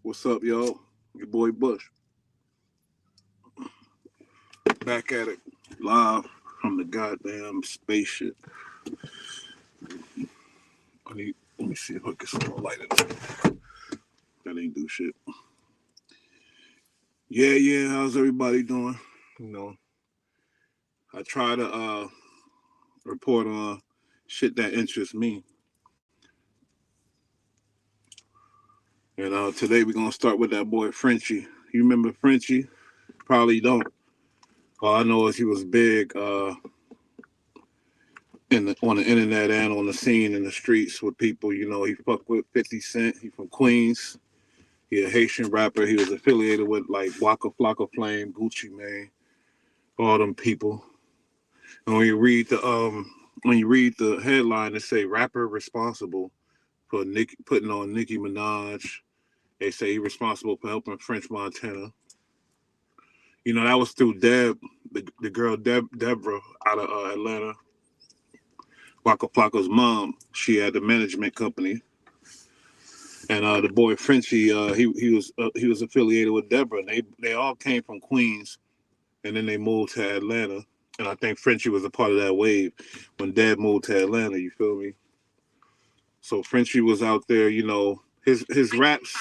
What's up, y'all? Your boy Bush. Back at it. Live from the goddamn spaceship. Let me see if I can some more light in there. That ain't do shit. Yeah. How's everybody doing? You know, I try to report on shit that interests me. And today we're gonna start with that boy Frenchie. You remember Frenchie? Probably don't. All I know is he was big on the internet and on the scene in the streets with people. You know, he fucked with 50 Cent. He from Queens. He a Haitian rapper. He was affiliated with like Waka Flocka Flame, Gucci Mane, all them people. And when you read the headline, it say rapper responsible for putting on Nicki Minaj. They say he responsible for helping French Montana. You know, that was through Deb, the girl Deborah out of Atlanta. Waka Flocka's mom. She had the management company. And the boy Frenchie, he was affiliated with Deborah. And they all came from Queens, and then they moved to Atlanta. And I think Frenchie was a part of that wave when Dad moved to Atlanta. You feel me? So Frenchie was out there. You know, his raps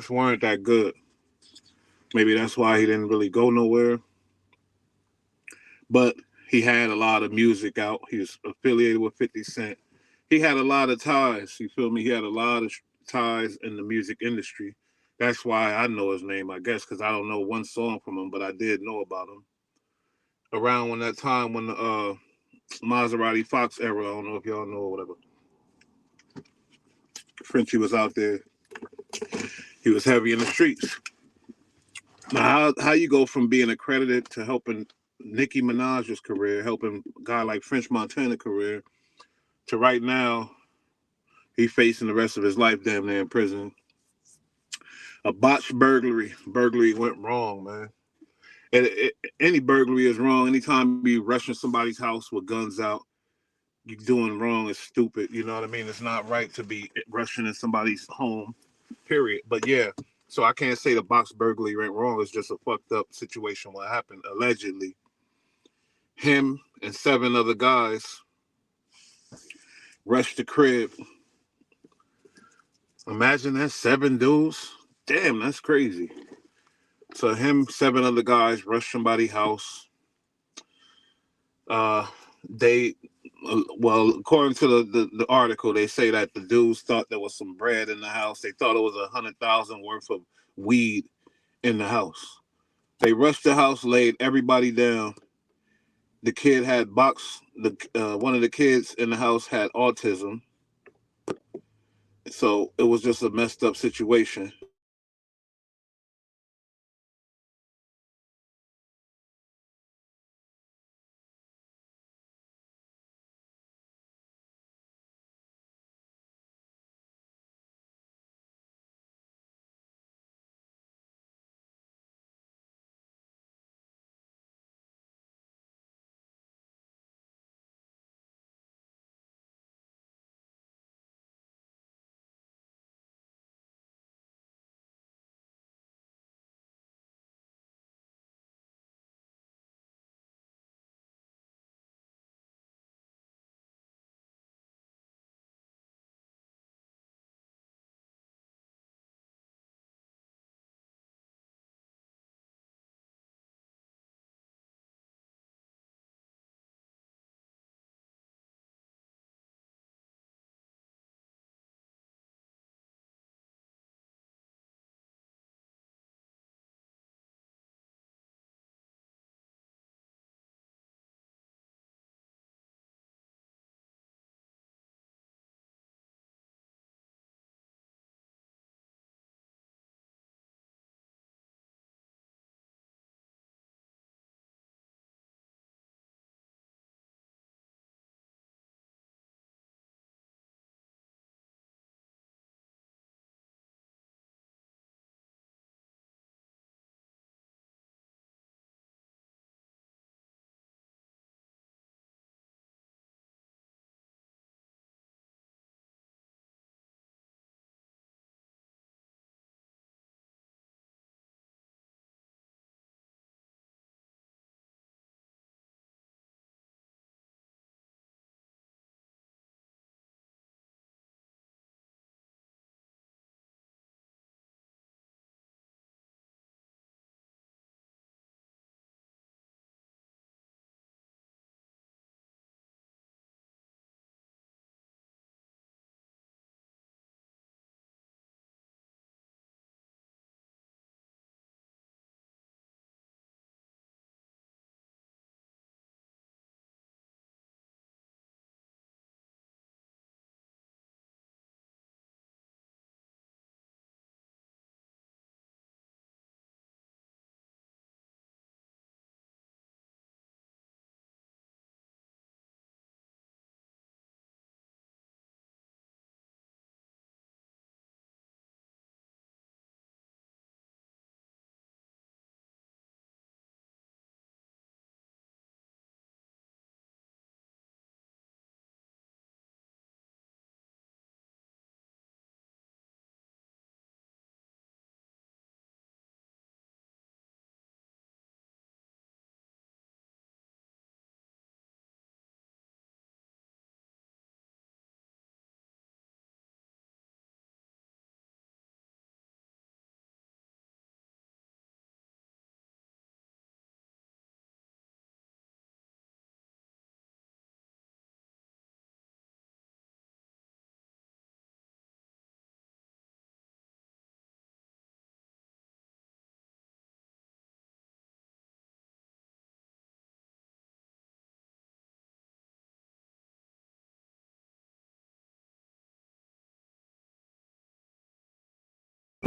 weren't that good. Maybe that's why he didn't really go nowhere. But he had a lot of music out. He was affiliated with 50 Cent. He had a lot of ties. You feel me? He had a lot of ties in the music industry. That's why I know his name, I guess, because I don't know one song from him, but I did know about him. Around when that time when the Maserati Fox era, I don't know if y'all know or whatever. Frenchie was out there. He was heavy in the streets. Now, how you go from being accredited to helping Nicki Minaj's career, helping a guy like French Montana career, to right now he facing the rest of his life damn near in prison. A botched burglary. Burglary went wrong, man. Any burglary is wrong. Anytime you rushing somebody's house with guns out, you doing wrong is stupid. You know what I mean? It's not right to be rushing in somebody's home, period. But yeah, so I can't say the box burglary went wrong. It's just a fucked up situation what happened, allegedly. Him and seven other guys rushed the crib. Imagine that, seven dudes. Damn, that's crazy. So him, seven other guys rushed somebody's house. Uh, they, well, according to the article, they say that the dudes thought there was some bread in the house. They thought it was 100,000 worth of weed in the house. They rushed the house, laid everybody down. The kid had one of the kids in the house had autism, so it was just a messed up situation.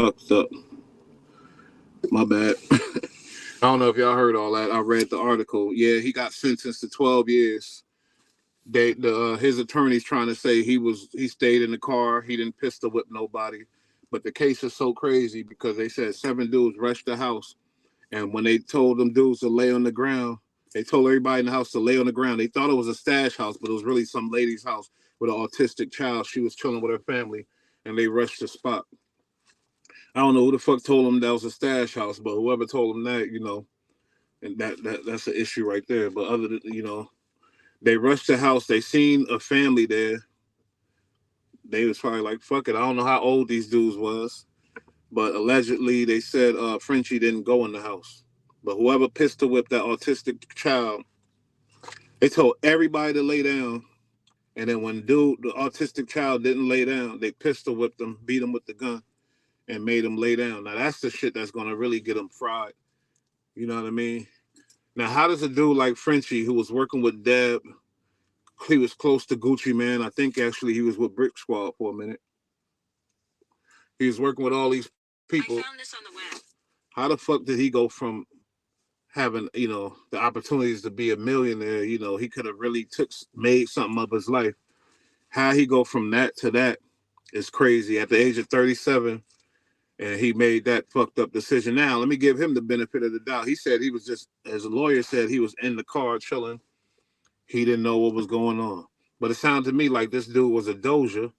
fucked up. My bad. I don't know if y'all heard all that. I read the article. Yeah, he got sentenced to 12 years. His attorney's trying to say he stayed in the car. He didn't pistol whip nobody. But the case is so crazy because they said 7 dudes rushed the house, and when they told them dudes to lay on the ground, they told everybody in the house to lay on the ground. They thought it was a stash house, but it was really some lady's house with an autistic child. She was chilling with her family, and they rushed the spot. I don't know who the fuck told them that was a stash house, but whoever told them that, and that's an issue right there. But other than they rushed the house. They seen a family there. They was probably like, "Fuck it." I don't know how old these dudes was, but allegedly they said Frenchie didn't go in the house. But whoever pistol whipped that autistic child, they told everybody to lay down. And then when the autistic child didn't lay down, they pistol whipped him, beat him with the gun, and made him lay down. Now that's the shit that's gonna really get him fried. You know what I mean? Now, how does a dude like Frenchie, who was working with Deb, he was close to Gucci Man. I think actually he was with Brick Squad for a minute. He was working with all these people. I found this on the web. How the fuck did he go from having, the opportunities to be a millionaire? He could have really made something of his life. How he go from that to that is crazy. At the age of 37, and he made that fucked up decision. Now, let me give him the benefit of the doubt. He said he was just, as a lawyer said, he was in the car chilling. He didn't know what was going on. But it sounded to me like this dude was a doja,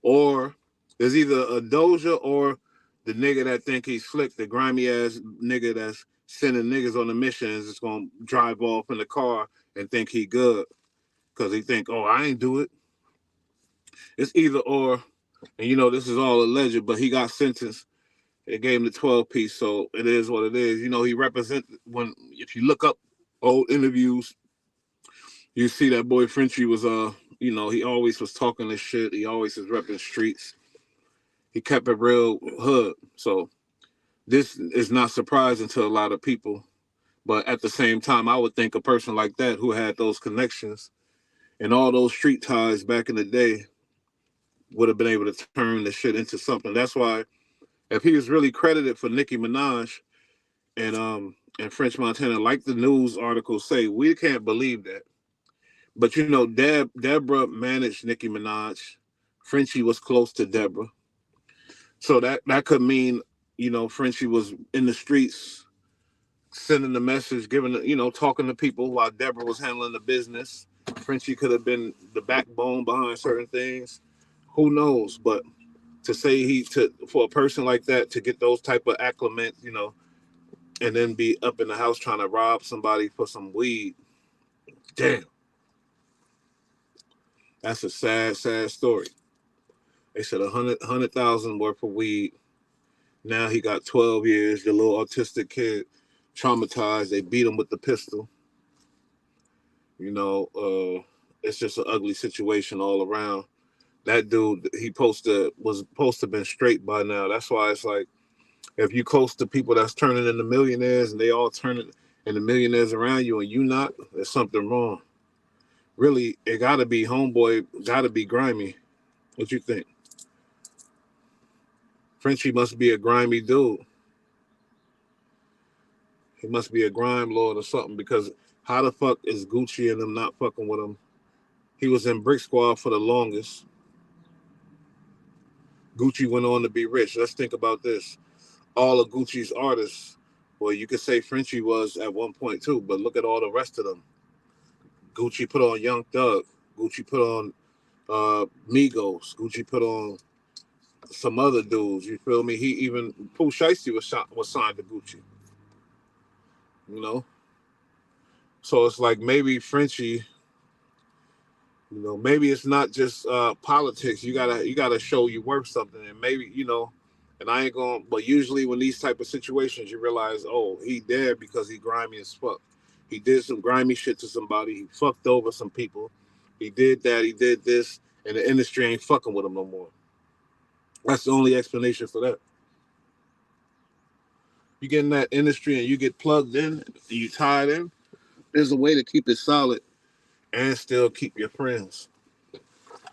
or there's either a doja or the nigga that think he's slick, the grimy ass nigga that's sending niggas on the missions is gonna drive off in the car and think he good because he think, oh, I ain't do it. It's either or, and this is all alleged, but he got sentenced. It gave him the 12 piece, so it is what it is. He represented if you look up old interviews, you see that boy Frenchie was he always was talking this shit. He always was repping streets. He kept it real hood. So this is not surprising to a lot of people. But at the same time, I would think a person like that who had those connections and all those street ties back in the day would have been able to turn the shit into something. That's why if he was really credited for Nicki Minaj and French Montana, like the news articles say, we can't believe that. But Deborah managed Nicki Minaj. Frenchie was close to Deborah. So that could mean, Frenchie was in the streets sending the message, talking to people while Deborah was handling the business. Frenchie could have been the backbone behind certain things. Who knows? But to say for a person like that to get those type of acclimates, and then be up in the house trying to rob somebody for some weed, damn. That's a sad, sad story. They said 100,000 worth of weed. Now he got 12 years. The little autistic kid, traumatized. They beat him with the pistol. It's just an ugly situation all around. That dude, was supposed to have been straight by now. That's why it's like, if you close to people that's turning into millionaires and they all turning into millionaires around you and you not, there's something wrong. Really, it gotta be homeboy, gotta be grimy. What you think? Frenchie must be a grimy dude. He must be a grime lord or something, because how the fuck is Gucci and them not fucking with him? He was in Brick Squad for the longest. Gucci went on to be rich. Let's think about this. All of Gucci's artists, well, you could say Frenchie was at one point too, but look at all the rest of them. Gucci put on Young Thug. Gucci put on Migos. Gucci put on some other dudes. You feel me? He even Pooh Shiesty was signed to Gucci. So it's like maybe Frenchie. Maybe it's not just politics. You gotta show you worth something, and maybe and I ain't going. But usually when these type of situations, you realize, oh, he dead because he grimy as fuck. He did some grimy shit to somebody. He fucked over some people. He did that. He did this, and the industry ain't fucking with him no more. That's the only explanation for that. You get in that industry and you get plugged in, and you tied in. There's a way to keep it solid and still keep your friends.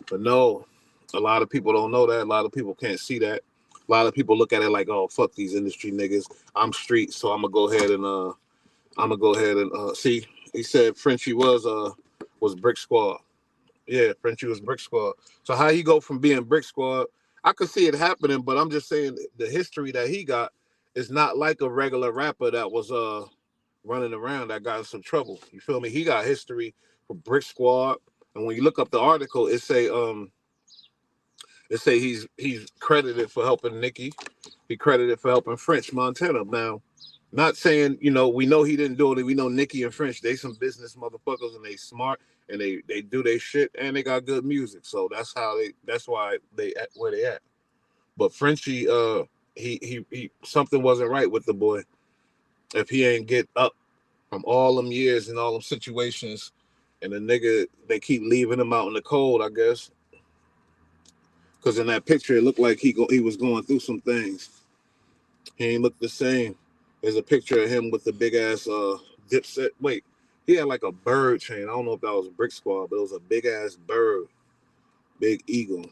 But no, a lot of people don't know that. A lot of people can't see that. A lot of people look at it like, oh, fuck these industry niggas. I'm street, so I'm gonna go ahead and see. He said Frenchie was Brick Squad. Yeah, Frenchie was Brick Squad. So how he go from being Brick Squad? I could see it happening, but I'm just saying the history that he got is not like a regular rapper that was running around that got in some trouble. You feel me? He got history for Brick Squad, and when you look up the article, it say he's credited for helping Nicki. He credited for helping French Montana. Now, not saying, we know he didn't do it. We know Nicki and French, they some business motherfuckers and they smart and they do their shit and they got good music. So that's why they at where they at. But Frenchie, he something wasn't right with the boy. If he ain't get up from all them years and all them situations, and the nigga they keep leaving him out in the cold, I guess. Because in that picture, it looked like he was going through some things. He ain't look the same. There's a picture of him with the big ass Dipset. Wait, he had like a bird chain. I don't know if that was Brick Squad, but it was a big ass bird, big eagle.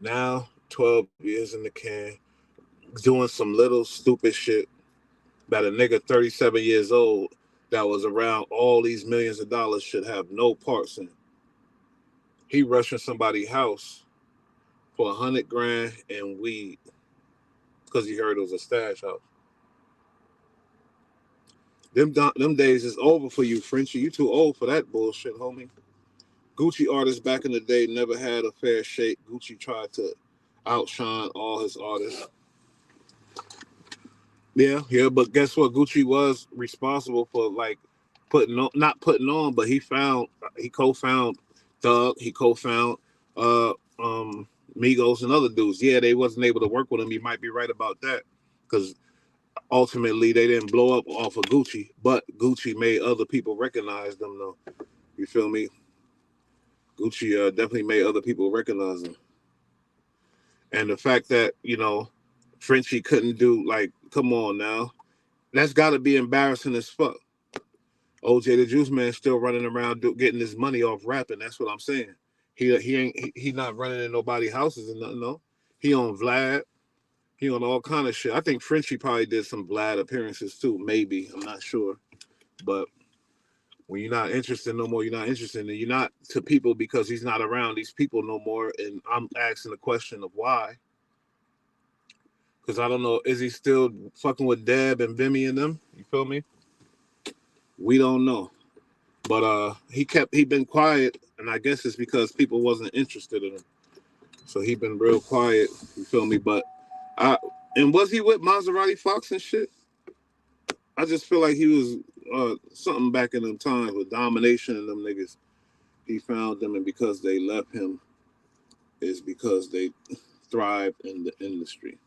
Now, 12 years in the can, doing some little stupid shit that a nigga 37 years old that was around all these millions of dollars should have no parts in. He rushing somebody's house for 100 grand and weed because he heard it was a stash house. Them days is over for you, Frenchie. You too old for that bullshit, homie. Gucci artists back in the day never had a fair shake. Gucci tried to outshine all his artists. Yeah, but guess what? Gucci was responsible for like not putting on, but he co-found Thug, he co-found uh Migos and other dudes. Yeah, they wasn't able to work with him. You might be right about that. Because ultimately they didn't blow up off of Gucci, but Gucci made other people recognize them though. You feel me? Gucci definitely made other people recognize them. And the fact that, Frenchie couldn't do, like, come on now. That's got to be embarrassing as fuck. OJ the Juice Man still running around getting his money off rapping. That's what I'm saying. He not running in nobody's houses and nothing, no. He on Vlad. He on all kind of shit. I think Frenchie probably did some Vlad appearances too. Maybe. I'm not sure. But when you're not interested no more, you're not interested. And you're not to people because he's not around these people no more. And I'm asking the question of why. Because I don't know, is he still fucking with Deb and Bimmy and them? You feel me? We don't know. But he been quiet, and I guess it's because people wasn't interested in him. So he been real quiet, you feel me? But and was he with Maserati Fox and shit? I just feel like he was something back in them times with domination and them niggas. He found them, and because they left him is because they thrived in the industry.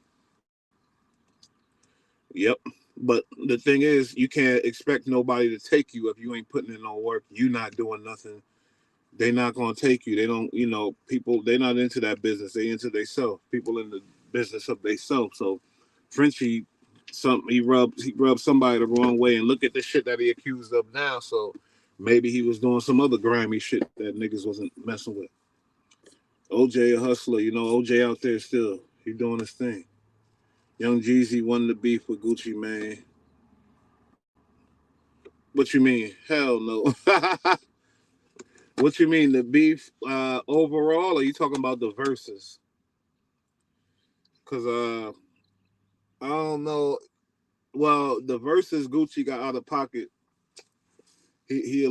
Yep. But the thing is, you can't expect nobody to take you if you ain't putting in no work. You not doing nothing. They not gonna take you. They don't, people. They not into that business. They into themselves. People in the business of themselves. So, Frenchie, he rubbed somebody the wrong way, and look at the shit that he accused of now. So maybe he was doing some other grimy shit that niggas wasn't messing with. OJ a hustler, OJ out there still. He doing his thing. Young Jeezy won the beef with Gucci Mane. What you mean? Hell no. What you mean? The beef overall? Or are you talking about the verses? Cause I don't know. Well, the verses Gucci got out of pocket. He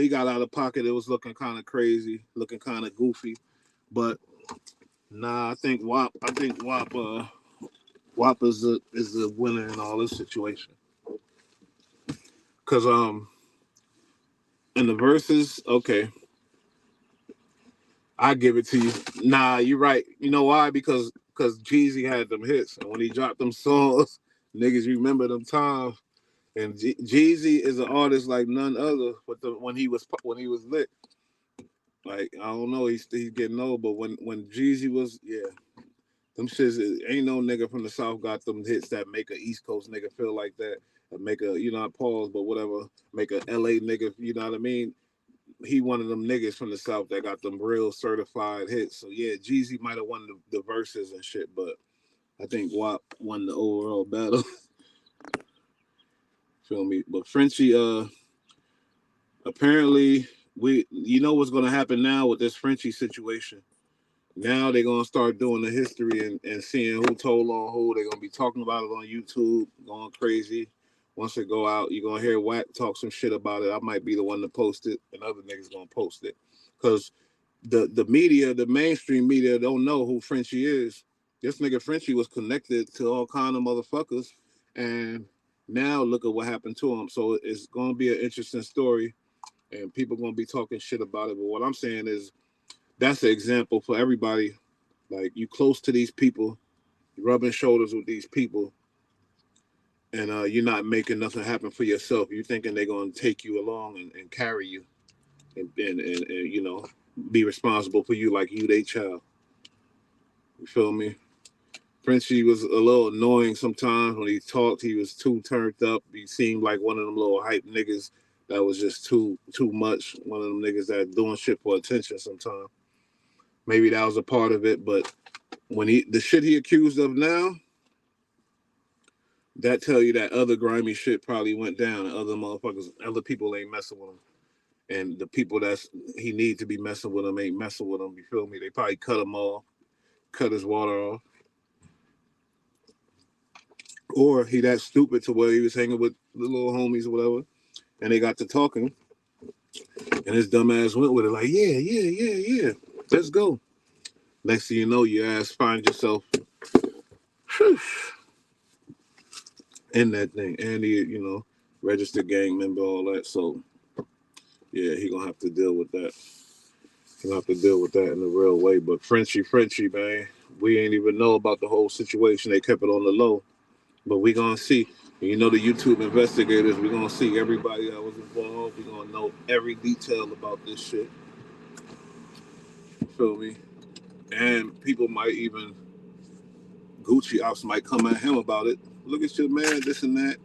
got out of pocket. It was looking kind of crazy, looking kind of goofy. But nah, I think WAP is the winner in all this situation. Cause in the verses, okay, I give it to you. Nah, you're right. You know why? Because Jeezy had them hits, and when he dropped them songs, niggas remember them times. And Jeezy is an artist like none other. But when he was lit, like I don't know, he's getting old. But when Jeezy was, yeah, them shits ain't no nigga from the South got them hits that make a East Coast nigga feel like that. Make a, not pause, but whatever, make a LA nigga, you know what I mean? he one of them niggas from the South that got them real certified hits. So yeah, Jeezy might have won the verses and shit, but I think WAP won the overall battle. Feel me? But Frenchie, apparently you know what's gonna happen now with this Frenchie situation. Now they're gonna start doing the history and seeing who told on who. They're gonna be talking about it on YouTube, going crazy. Once it go out, you're gonna hear Wack talk some shit about it. I might be the one to post it, and other niggas gonna post it. Cause the media, the mainstream media, don't know who Frenchie is. This nigga Frenchie was connected to all kind of motherfuckers, and now look at what happened to him. So it's gonna be an interesting story, and people gonna be talking shit about it. But what I'm saying is that's an example for everybody. Like you close to these people, rubbing shoulders with these people, and you're not making nothing happen for yourself. You're thinking they're gonna take you along and carry you, and you know be responsible for you like you they child. You feel me? Frenchie was a little annoying sometimes when he talked. He was too turned up. He seemed like one of them little hype niggas that was just too much. One of them niggas that doing shit for attention sometimes. Maybe that was a part of it, but when the shit he accused of now, that tell you that other grimy shit probably went down and other motherfuckers, other people ain't messing with him. And the people that's he need to be messing with him ain't messing with him. You feel me? They probably cut him off, cut his water off. Or he that stupid to where he was hanging with the little homies or whatever, and they got to talking, and his dumb ass went with it like, yeah, let's go. Next thing you know, your ass find yourself in that thing, and he, registered gang member, all that. So yeah, he gonna have to deal with that. He gonna have to deal with that in a real way. But Frenchie, man, we ain't even know about the whole situation. They kept it on the low, but we gonna see. You know the YouTube investigators. We gonna see everybody that was involved. We gonna know every detail about this shit. You feel me? And people might even Gucci ops might come at him about it. Look at your man, this and that,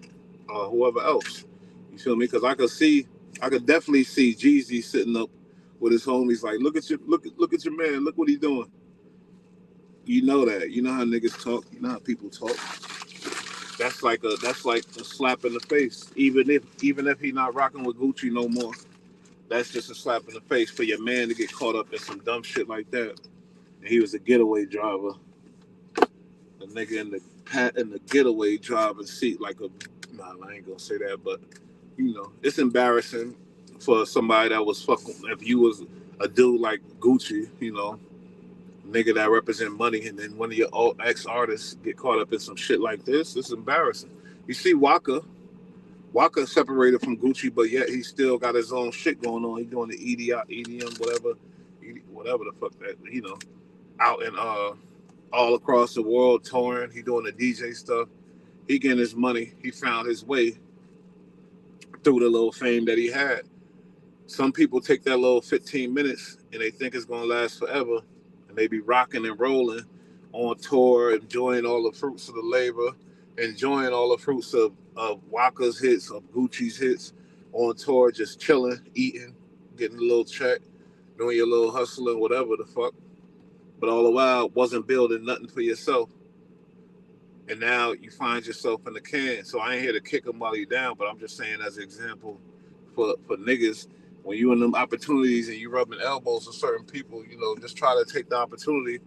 whoever else. You feel me? Because I could definitely see Jeezy sitting up with his homies, like, look at your man, look what he's doing. You know that. You know how niggas talk. You know how people talk. That's like a slap in the face. Even if he not rocking with Gucci no more, that's just a slap in the face for your man to get caught up in some dumb shit like that. And he was a getaway driver. The nigga in the getaway driving seat like a nah, I ain't gonna say that, but it's embarrassing for somebody that was fucking if you was a dude like Gucci, nigga that represent money, and then one of your ex artists get caught up in some shit like this. It's embarrassing. You see Waka separated from Gucci, but yet he still got his own shit going on. He doing the EDM, whatever the fuck that out in all across the world touring. He doing the DJ stuff. He getting his money. He found his way through the little fame that he had. Some people take that little 15 minutes and they think it's gonna last forever, and they be rocking and rolling on tour, enjoying all the fruits of the labor, enjoying all the fruits of Waka's hits, of Gucci's hits, on tour, just chilling, eating, getting a little check, doing your little hustling, whatever the fuck. But all the while, wasn't building nothing for yourself. And now you find yourself in the can. So I ain't here to kick them while you down, but I'm just saying as an example for niggas, when you in them opportunities and you rubbing elbows with certain people, just try to take the opportunity.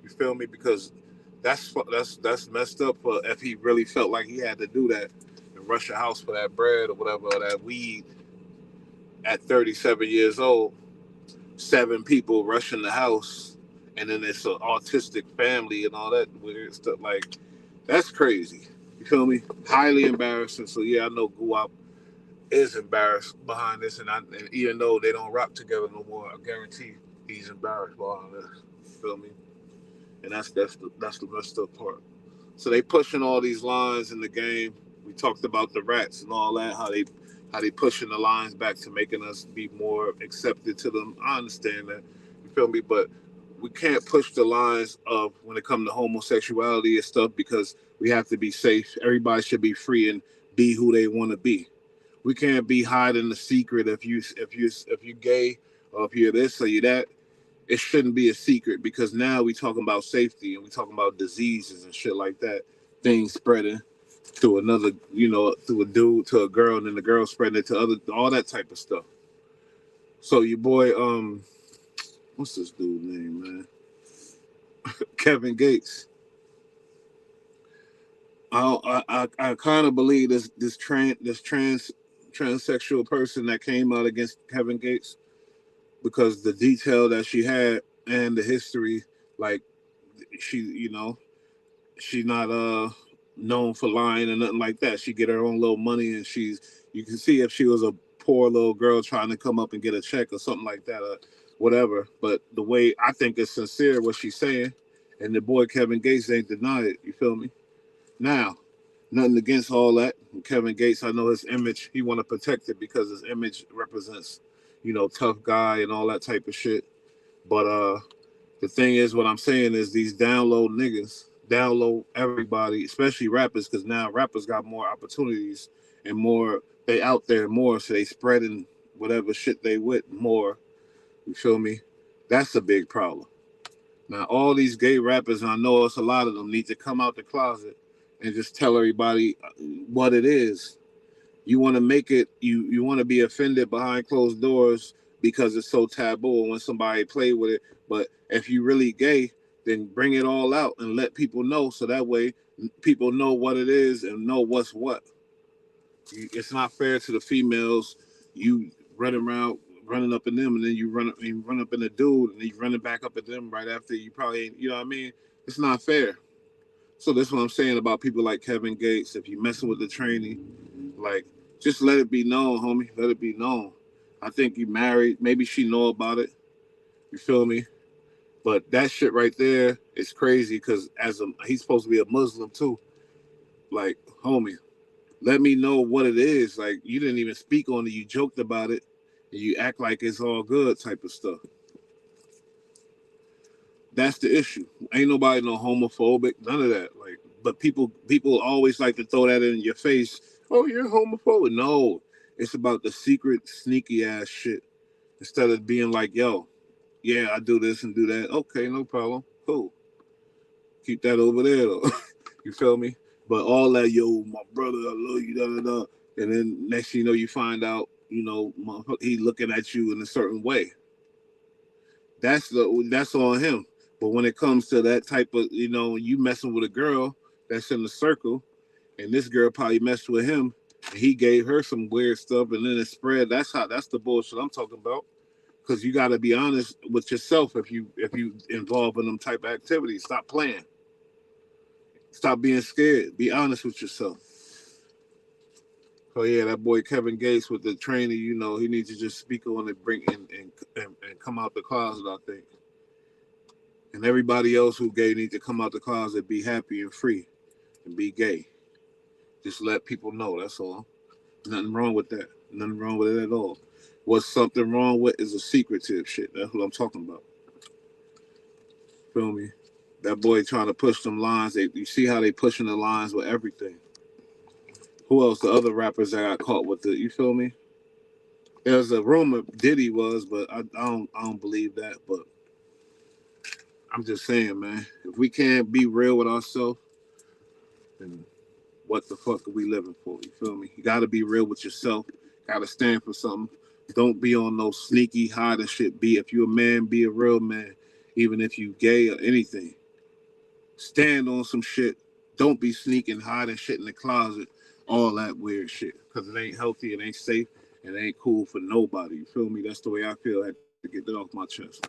You feel me? Because that's messed up for if he really felt like he had to do that and rush a house for that bread or whatever, or that weed at 37 years old. 7 people rushing the house, and then it's an autistic family and all that weird stuff. Like, that's crazy. You feel me? Highly embarrassing. So yeah, I know Guap is embarrassed behind this, and even though they don't rock together no more, I guarantee he's embarrassed behind this. You feel me? And that's the messed up part. So they pushing all these lines in the game. We talked about the rats and all that, how they pushing the lines back to making us be more accepted to them. I understand that. You feel me? But we can't push the lines of when it comes to homosexuality and stuff because we have to be safe. Everybody should be free and be who they want to be. We can't be hiding the secret if you gay or if you're this or you that. It shouldn't be a secret because now we talking about safety and we talking about diseases and shit like that. Things spreading to another, through a dude to a girl, and then the girl spreading it to other, all that type of stuff. So your boy, what's this dude name, man? Kevin Gates. I kind of believe this transsexual person that came out against Kevin Gates because the detail that she had and the history, like she, she's not known for lying or nothing like that. She get her own little money, and you can see if she was a poor little girl trying to come up and get a check or something like that or whatever. But the way I think it's sincere what she's saying, and the boy Kevin Gates ain't denied it. You feel me? Now, nothing against all that. Kevin Gates, I know his image. He want to protect it because his image represents, tough guy and all that type of shit. But the thing is, what I'm saying is these download niggas download everybody, especially rappers, because now rappers got more opportunities and more. They out there more, so they spreading whatever shit they with more. You feel me? That's a big problem. Now, all these gay rappers, and I know it's a lot of them, need to come out the closet and just tell everybody what it is. You want to make it, you want to be offended behind closed doors because it's so taboo and when somebody play with it. But if you really gay, then bring it all out and let people know, so that way people know what it is and know what's what. It's not fair to the females. You running up in them, and then you run up in the dude, and then you running back up at them right after you probably ain't, you know what I mean? It's not fair. So that's what I'm saying about people like Kevin Gates. If you messing with the trainee, like, just let it be known, homie. Let it be known. I think you married. Maybe she know about it. You feel me? But that shit right there is crazy because he's supposed to be a Muslim too. Like, homie, let me know what it is. Like, you didn't even speak on it. You joked about it, and you act like it's all good type of stuff. That's the issue. Ain't nobody no homophobic, none of that. Like, but people always like to throw that in your face. Oh, you're homophobic. No, it's about the secret, sneaky ass shit. Instead of being like, yo, yeah, I do this and do that. Okay, no problem. Cool. Keep that over there, though. You feel me? But all that, yo, my brother, I love you, da da da. And then next thing you know, you find out, he looking at you in a certain way. That's on him. But when it comes to that type of, you messing with a girl that's in the circle, and this girl probably messed with him, and he gave her some weird stuff, and then it spread. That's the bullshit I'm talking about. Because you got to be honest with yourself if you involve in them type of activities. Stop playing. Stop being scared. Be honest with yourself. So yeah, that boy Kevin Gates with the trainer, he needs to just speak on it, bring and come out the closet, I think. And everybody else who gay needs to come out the closet, be happy and free, and be gay. Just let people know. That's all. Nothing wrong with that. Nothing wrong with it at all. What's something wrong with is a secretive shit. That's what I'm talking about. Feel me? That boy trying to push them lines. You see how they pushing the lines with everything. Who else? The other rappers that got caught with it. You feel me? There's a rumor Diddy was, but I don't believe that. But I'm just saying, man, if we can't be real with ourselves, then what the fuck are we living for? You feel me? You got to be real with yourself. Got to stand for something. Don't be on no sneaky hiding shit. If you a man, be a real man. Even if you gay or anything, stand on some shit. Don't be sneaking, hiding shit in the closet. All that weird shit. Because it ain't healthy, it ain't safe, and it ain't cool for nobody. You feel me? That's the way I feel. I had to get that off my chest.